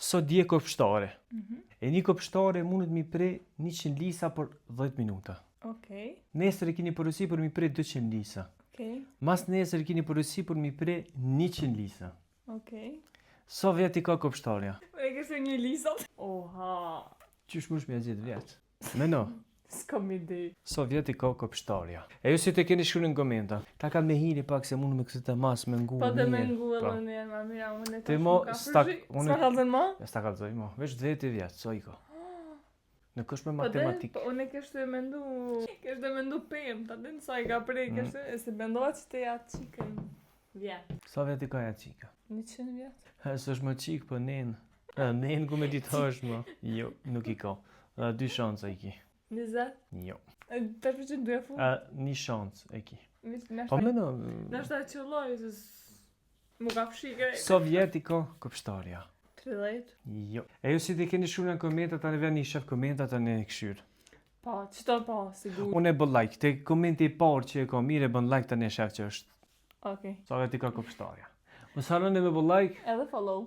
Sot dje kopshtare. E një kopshtare mundet mi pre 100 lisa për 10 minuta. Okej. Nesër e keni përësi për mi pre 200 lisa. Okej. Mas nesër e keni përësi për mi pre 100 lisa. Okej. Sa vjet i ka kopshtarja? E kështë një lisa. Oha. Qysh mush me gjithë vjet? Meno, S'kam ide. sa vjet i ka kopshtarja? E ju si të keni shkruar në komenta. Ta kam me hini pak se mund me këtë të mas me ngu. Po të me mirë. ngu Po. edhe një ma mira, unë e Te tash mo, nuk ka stak- fërshi. unë- S'ka kalzën ma? Ja sta kalzoj mo, veç 20 vjet, sa i ka. Nuk është me Po dhe, matematik. po unë e kështë mendu pëm, ta din sa i ka prej, kështë, e se bendova që te ja qikën vjet. Sa vjet i ka ja qika? 100 vjet. S'është më qik, po nen. Nen ku me ditë është më. Jo, nuk i ka. 2 shansa i ki. 20. Jo. Tash për që në duhe fu? 1 shans e ki. Në Po meno, është ta qëlloj, se mu ka fshi krej. sa vjet i ka kopshtarja? 30. Jo. E ju si të keni shkruar në komenta, tani vjen një shef komenta tani e këshyr. Po, qëto po, sigur. Unë e bën like, te komenti i parë që e ka mirë e bën like tani e shef që është. Okej. Sa vjet i ka kopshtarja. Mos harroni me bën like. Edhe follow.